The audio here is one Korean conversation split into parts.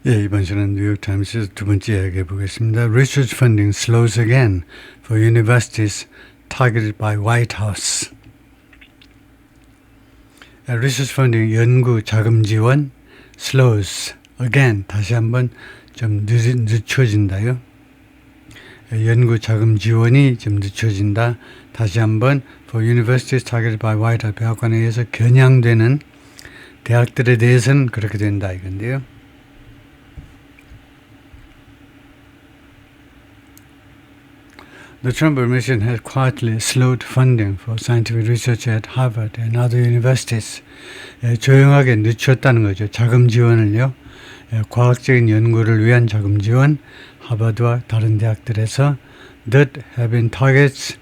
예, 이번 시간은 뉴욕타임스에서 두 번째 이야기해 보겠습니다. Research funding slows again for universities targeted by White House. Research funding 연구 자금 지원 slows again 다시 한번 좀 늦춰진다요. 연구 자금 지원이 좀 늦춰진다. 다시 한번 for universities targeted by White House 백악관에 의해서 겨냥되는 대학들에 대해서는 그렇게 된다 이건데요. The Trump administration has quietly slowed funding for scientific research at Harvard and other universities. 조용하게 늦췄다는 거죠. 자금 지원을요. 과학적인 연구를 위한 자금 지원, 하버드와 다른 대학들에서 that have been targets,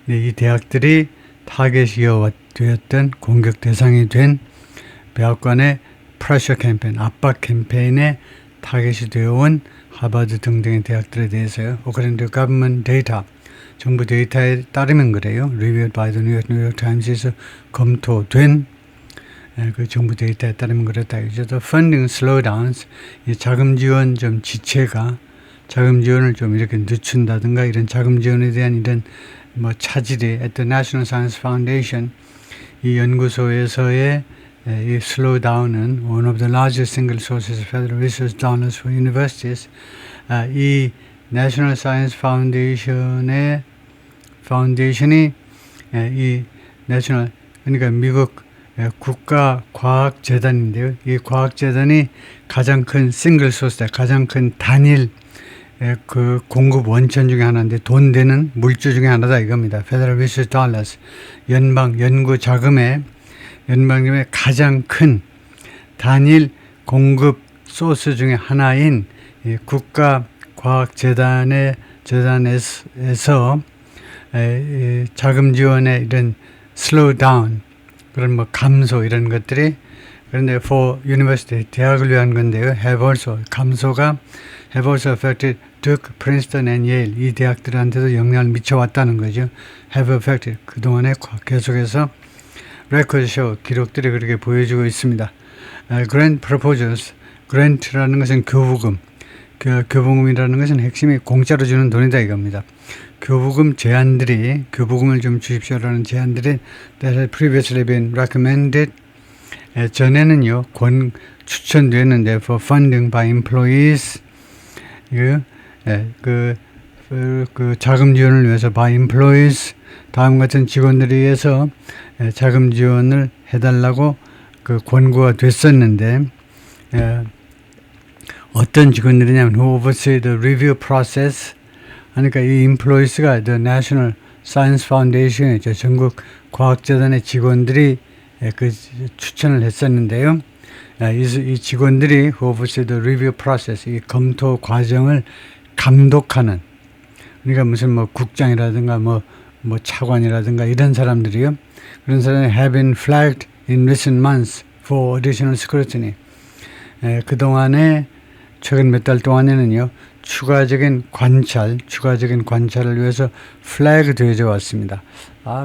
이 대학들이 타겟이 되었던 공격 대상이 된 백악관의 pressure 캠페인, 압박 캠페인에 타겟이 되어온 하버드 등등의 대학들에 대해서요. According to government data, 정부 데이터에 따르면 그래요. Reviewed by the New York Times에서 검토된 그 정부 데이터에 따르면 그렇다. The funding slowdowns, 이 자금 지원 좀 지체가 자금 지원을 좀 이렇게 늦춘다든가 이런 자금 지원에 대한 이런 차질이 at the National Science Foundation 이 연구소에서의 이 slowdown은 one of the largest single sources of federal research dollars for universities. 이 National Science Foundation의 파운데이션이 이 National 그러니까 미국 국가과학재단인데요. 이 과학재단이 가장 큰 싱글 소스다, 가장 큰 단일 그 공급 원천 중에 하나인데 돈 되는 물주 중에 하나다 이겁니다. Federal Research Dollars 연방 연구 자금의 가장 큰 단일 공급 소스 중에 하나인 국가과학재단에서 자금 지원의 이런 slow down 그런 감소 이런 것들이 그런데 for university 대학을 위한 건데요. have also 감소가 have also affected Duke, Princeton and Yale 이 대학들한테도 영향을 미쳐왔다는 거죠. have affected 그동안에 계속해서 record show 기록들이 그렇게 보여주고 있습니다. grant proposals grant라는 것은 교부금 교부금이라는 것은 핵심이 공짜로 주는 돈이다 이겁니다. 교부금 제안들이 교부금을 좀 주십시오라는 제안들이 that had previously been recommended 전에는요 추천되었는데 for funding by employees 그 자금 지원을 위해서 by employees 다음 같은 직원들에 의해서 자금 지원을 해달라고 그 권고가 됐었는데 어떤 직원들이냐면 who oversee the review process 그러니까 이 employees가 the National Science Foundation이죠. 전국 과학재단의 직원들이 그 추천을 했었는데요. 이 직원들이 who oversee the review process 이 검토 과정을 감독하는 그러니까 무슨 국장이라든가 차관이라든가 이런 사람들이요. 그런 사람이 have been flagged in recent months for additional scrutiny. 그동안에 최근 몇 달 동안에는요. 추가적인 관찰을 위해서 플래그 되어져 왔습니다.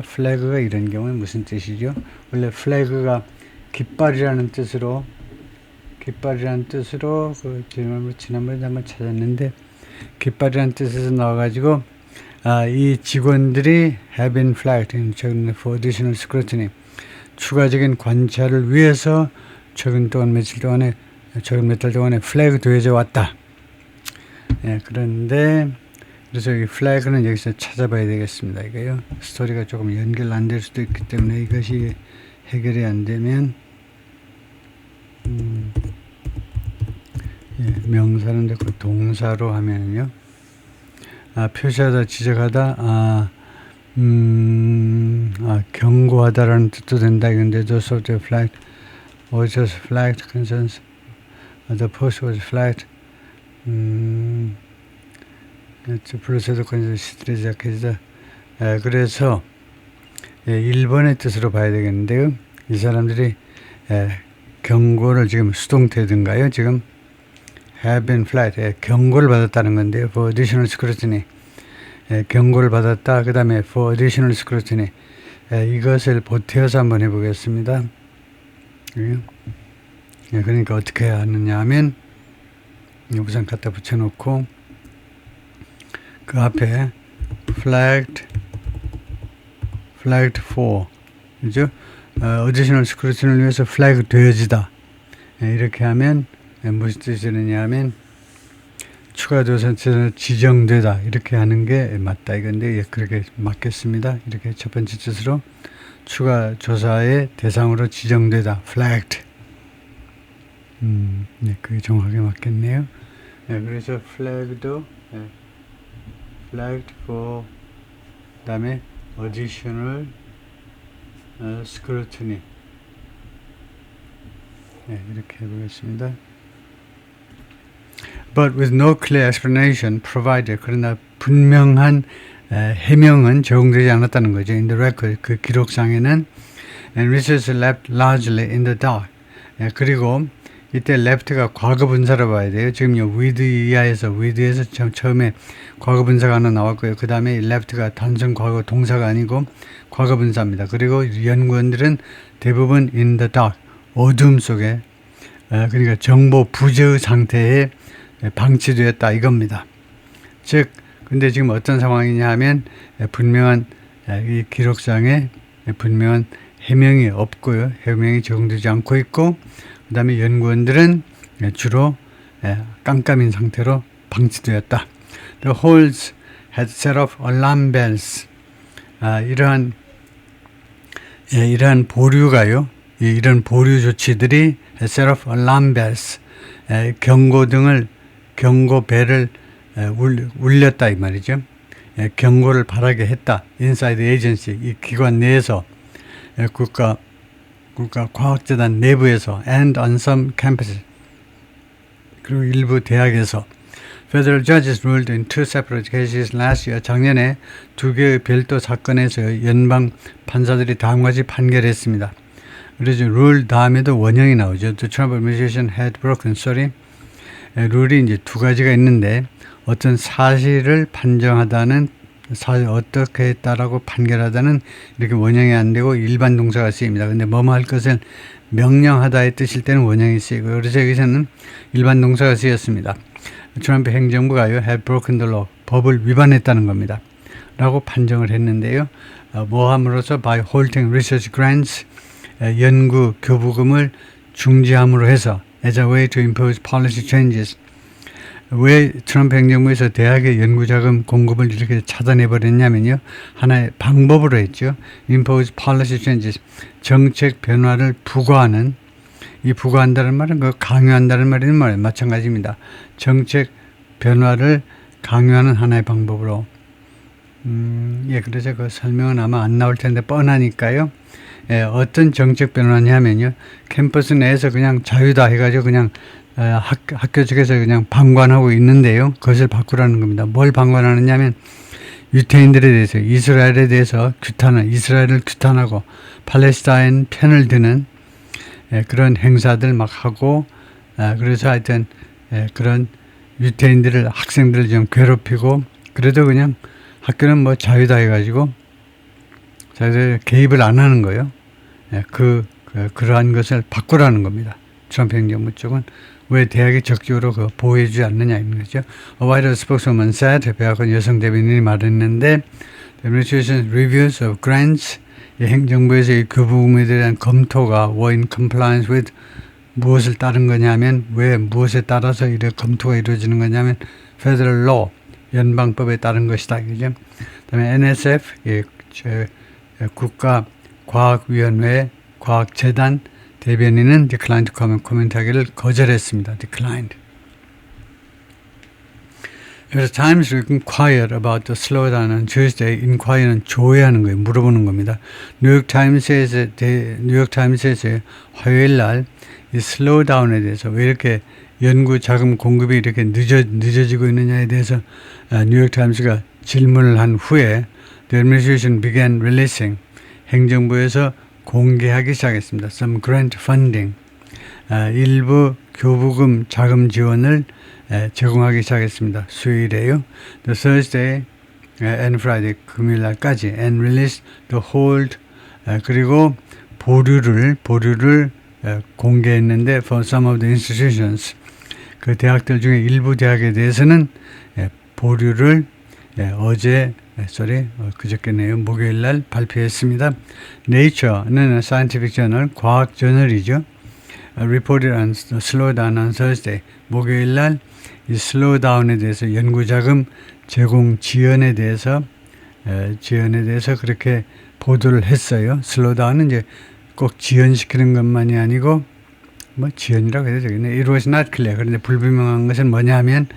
플래그가 이런 경우에 무슨 뜻이죠? 원래 플래그가 깃발이라는 뜻으로 그 지난번에 한번 찾았는데 깃발이라는 뜻에서 나와가지고 이 직원들이 have been flagged for additional scrutiny 추가적인 관찰을 위해서 최근 몇 달 동안에 플래그 되어져 왔다. 그런데 그래서 이 플래그는 여기서 찾아봐야 되겠습니다. 이거요. 스토리가 조금 연결 안 될 수도 있기 때문에 이것이 해결이 안 되면 명사는 됐고 동사로 하면요. 표시하다, 지적하다, 경고하다라는 뜻도 된다. 이건데 those of the flagged was just flagged concerns. The post was flagged. 불러서도 시들이 시작해서 그래서 1번의 뜻으로 봐야 되겠는데요. 이 사람들이 경고를 지금 수동태든가요. 지금 have been flagged 경고를 받았다는 건데요. For additional scrutiny 경고를 받았다. 그 다음에 for additional scrutiny 이것을 보태어서 한번 해보겠습니다. 그러니까 어떻게 해야 하느냐 하면 우선 갖다 붙여놓고 그 앞에 flagged for 그죠? additional scrutiny를 위해서 flag 되어지다. 이렇게 하면 무슨 뜻이냐 하면 추가 조사처는 지정되다 이렇게 하는 게 맞다 이건데 그렇게 맞겠습니다. 이렇게 첫 번째 뜻으로 추가 조사의 대상으로 지정되다 flagged. 네, 그게 정확하게 맞겠네요. 네, 그래서 flagged for 그다음에 additional scrutiny. 네, 이렇게 해보겠습니다. But with no clear explanation provided. 그러나 분명한 해명은 제공되지 않았다는 거죠. In the record, 그 기록상에는 and research left largely in the dark. 그리고 이때 left가 과거 분사로 봐야 돼요. 지금요 with 이하에서 with에서 처음에 과거 분사가 하나 나왔고요. 그 다음에 left가 단순 과거 동사가 아니고 과거 분사입니다. 그리고 연구원들은 대부분 in the dark 어둠 속에 그러니까 정보 부재의 상태에 방치되었다 이겁니다. 즉 근데 지금 어떤 상황이냐 하면 분명한 이 기록상에 분명한 해명이 없고요. 해명이 제공되지 않고 있고 그 다음에 연구원들은 주로 깜깜인 상태로 방치되었다. The halls had set off alarm bells. 이러한 보류가요. 이런 보류 조치들이 set off alarm bells. 경고벨을 울렸다 이 말이죠. 경고를 바라게 했다. Inside agency, 이 기관 내에서 국가 과학재단 내부에서 and on some campuses 그리고 일부 대학에서 Federal judges ruled in two separate cases last year. 작년에 두 개의 별도 사건에서 연방 판사들이 다음과 같이 판결했습니다. 그래서 rule 다음에도 원형이 나오죠. The Trump administration had broken. 룰이 이제 두 가지가 있는데 어떤 사실을 판정하다는 어떻게 했다라고 판결하다는 이렇게 원형이 안 되고 일반 동사가 쓰입니다. 근데 뭐뭐 할 것을 명령하다의 뜻일 때는 원형이 쓰이고 그래서 여기서는 일반 동사가 쓰였습니다. 트럼프 행정부가요 had broken the law 법을 위반했다는 겁니다. 라고 판정을 했는데요. 뭐 함으로써 by halting research grants 연구 교부금을 중지함으로 해서 as a way to impose policy changes. 왜 트럼프 행정부에서 대학의 연구자금 공급을 이렇게 차단해버렸냐면요. 하나의 방법으로 했죠. impose policy changes. 정책 변화를 부과하는 이 부과한다는 말은 그 강요한다는 말은 마찬가지입니다. 정책 변화를 강요하는 하나의 방법으로. 그래서 그 설명은 아마 안 나올 텐데 뻔하니까요. 어떤 정책 변화냐면요. 캠퍼스 내에서 그냥 자유다 해가지고 그냥 학교 측에서 그냥 방관하고 있는데요. 그것을 바꾸라는 겁니다. 뭘 방관하느냐면 유태인들에 대해서 이스라엘에 대해서 이스라엘을 규탄하고 팔레스타인 편을 드는 그런 행사들 막 하고 그래서 하여튼 그런 유태인들을 학생들을 좀 괴롭히고 그래도 그냥 학교는 뭐 자유다 해가지고 자기들 개입을 안 하는 거예요. 그러한 것을 바꾸라는 겁니다. 트럼프 행정부 쪽은 왜 대학이 적극적으로 보호해주지 않느냐 이런 거죠. White House spokeswoman said, 백악관 여성 대변인이 말했는데, the administration reviews of grants, 이 행정부에서 이 교부금에 대한 검토가 were in compliance with 무엇을 따른 거냐면 왜 무엇에 따라서 이렇게 검토가 이루어지는 거냐면 Federal Law, 연방법에 따른 것이다. 그죠? 그다음에 NSF, 국가과학위원회 과학재단 대변인은 declined comment, 코멘트하기를 거절했습니다. declined. 그래서 Times inquired about the slowdown on Tuesday. inquire는 조회하는 거예요. 물어보는 겁니다. 뉴욕 타임스에서 화요일 날 이 slowdown에 대해서 왜 이렇게 연구 자금 공급이 이렇게 늦어지고 있느냐에 대해서 뉴욕 타임스가 질문을 한 후에 the administration began releasing 행정부에서 공개하기 시작했습니다. Some grant funding. 일부 교부금 자금 지원을 제공하기 시작했습니다. 수요일에요. The Thursday and Friday 금요일 날까지 and release the hold 그리고 보류를 공개했는데 for some of the institutions 그 대학들 중에 일부 대학에 대해서는 보류를 그저께네요. 목요일 날 발표했습니다. Nature는 Scientific Journal, 과학 저널이죠. Reported on slowdown on Thursday. 목요일 날 이 슬로우다운에 대해서 연구 자금 제공 지연에 대해서 그렇게 보도를 했어요. 슬로우다운은 이제 꼭 지연시키는 것만이 아니고 뭐 지연이라고 해야 되겠네. It was not clear. 그런데 불분명한 것은 뭐냐면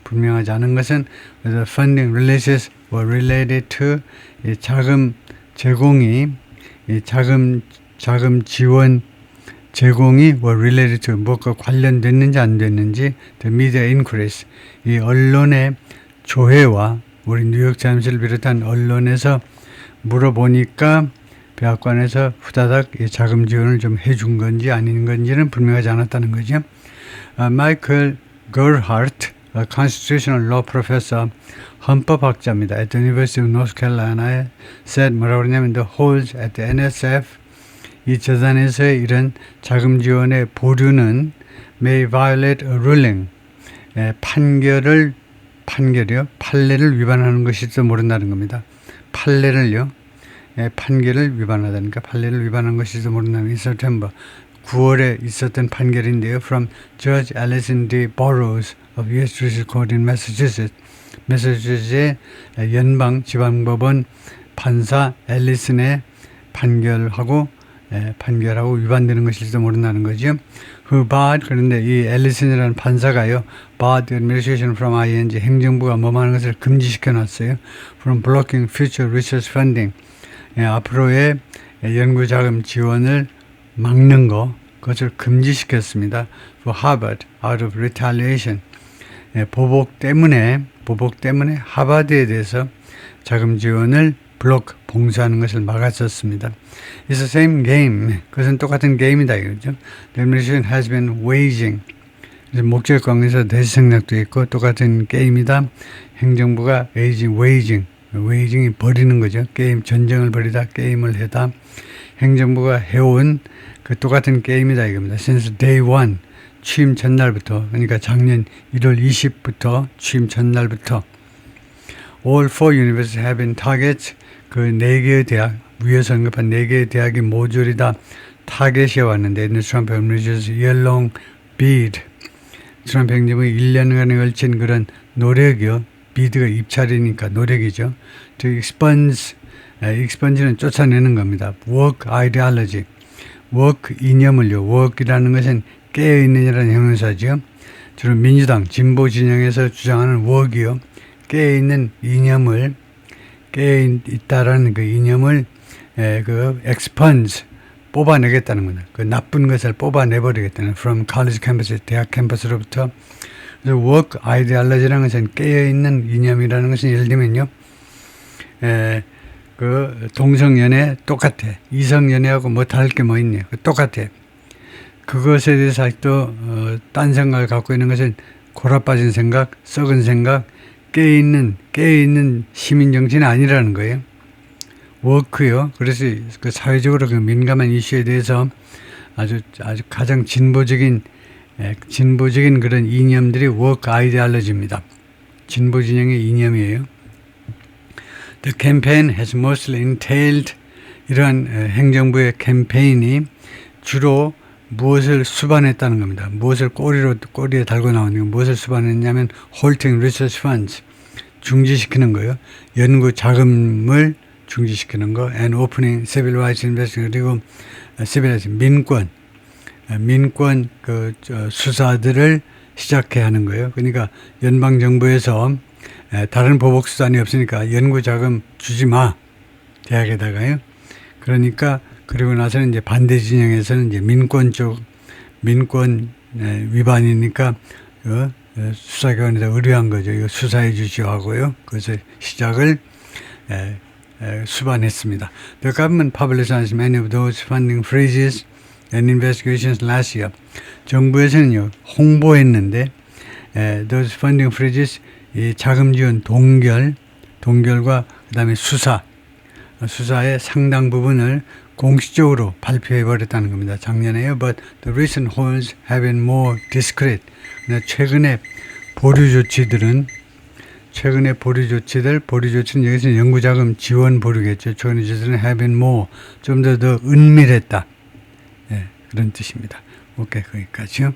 분명하지 않은 것은 the funding releases were related to 이 자금 제공이 이 자금 지원 제공이 were related to 무엇과 관련됐는지 안 됐는지 the media increase 이 언론의 조회와 우리 뉴욕 타임스를 비롯한 언론에서 물어보니까 백악관에서 후다닥 이 자금 지원을 좀 해준 건지 아닌 건지는 분명하지 않았다는 거죠. 마이클 거하트 constitutional law professor 헌법학자입니다. At the University of North Carolina said 뭐라고 그러냐면 the holds at the NSF 이 재단에서의 이런 자금 지원의 보류는 may violate a ruling 판례를 위반하는 것일지도 모른다는 겁니다. 판례를 위반하다니까 판례를 위반한 것일지도 모른다는 게 September 9월에 있었던 판결인데요. From Judge Alison D. Burroughs of U.S. District Court in Massachusetts. 매사추세츠의 연방지방법원 판사 앨리슨의 판결하고 위반되는 것일지도 모른다는 거죠. 그런데 이 앨리슨이라는 판사가요. barred the administration from ING 행정부가 뭐하는 것을 금지시켜 놨어요. From blocking future research funding 앞으로의 연구자금 지원을 막는 그것을 금지시켰습니다. For Harvard out of retaliation 보복 때문에 하버드에 대해서 자금 지원을 봉쇄하는 것을 막았었습니다. It's the same game. 그것은 똑같은 게임이다 이거죠. The administration has been waging. 목적관계에서 대시생략도 있고 똑같은 게임이다. 행정부가 waging이 벌이는 거죠. 전쟁을 벌이다, 게임을 해다. 행정부가 해온 그 똑같은 게임이다 이겁니다. Since day one, 취임 전날부터, 그러니까 작년 1월 20일부터 취임 전날부터 All four universities have been targets. 그 4개의 대학, 위에서 언급한 4개의 대학이 모조리 다 타겟이 왔는데 트럼프 administration's year-long bid. 트럼프 행정부의 1년간에 걸친 그런 노력이요. 비드가 입찰이니까 노력이죠. To expunge는 쫓아내는 겁니다. Work ideology. work 이념을요. work이라는 것은 깨어있는이라는 형용사죠. 주로 민주당 진보 진영에서 주장하는 work이요. 깨어있는 이념을 깨어있다라는 그 이념을 expunge 뽑아내겠다는 거다. 그 나쁜 것을 뽑아내버리겠다는 from college campus 대학 캠퍼스로부터. 그래서 work ideology라는 것은 깨어있는 이념이라는 것은 예를 들면요. 그 동성연애 똑같아. 이성연애하고 뭐 다를 게 뭐 있냐. 똑같아. 그것에 대해서 아직도 딴 생각을 갖고 있는 것은 골아빠진 생각, 썩은 생각, 깨어있는 시민정신이 아니라는 거예요. 워크요. 그래서 그 사회적으로 그 민감한 이슈에 대해서 아주 가장 진보적인 그런 이념들이 워크 아이디올로지입니다. 진보 진영의 이념이에요. The campaign has mostly entailed 이러한 행정부의 캠페인이 주로 무엇을 수반했다는 겁니다. 무엇을 꼬리에 달고 나오는 거. 무엇을 수반했냐면 halting research funds 중지시키는 거예요. 연구 자금을 중지시키는 거. and opening civil rights investigation 그리고 civil rights 민권 수사들을 시작해야 하는 거예요. 그러니까 연방 정부에서 다른 보복 수단이 없으니까 연구 자금 주지 마 대학에다가요. 그러니까 그리고 나서는 이제 반대 진영에서는 이제 민권 위반이니까 수사기관에다 의뢰한 거죠. 이거 수사해 주시오 하고요. 그래서 시작을 수반했습니다. The government publicized many of those funding freezes and investigations last year. 정부에서는요 홍보했는데 those funding freezes 이 자금 지원 동결과 그다음에 수사의 상당 부분을 공식적으로 발표해 버렸다는 겁니다. 작년에요. But the recent holds have been more discreet. 최근에 보류 조치들은 보류 조치는 여기서는 연구자금 지원 보류겠죠. 최근에 조치는 have been more, 좀 더 은밀했다. 예, 그런 뜻입니다. 오케이, 거기까지요.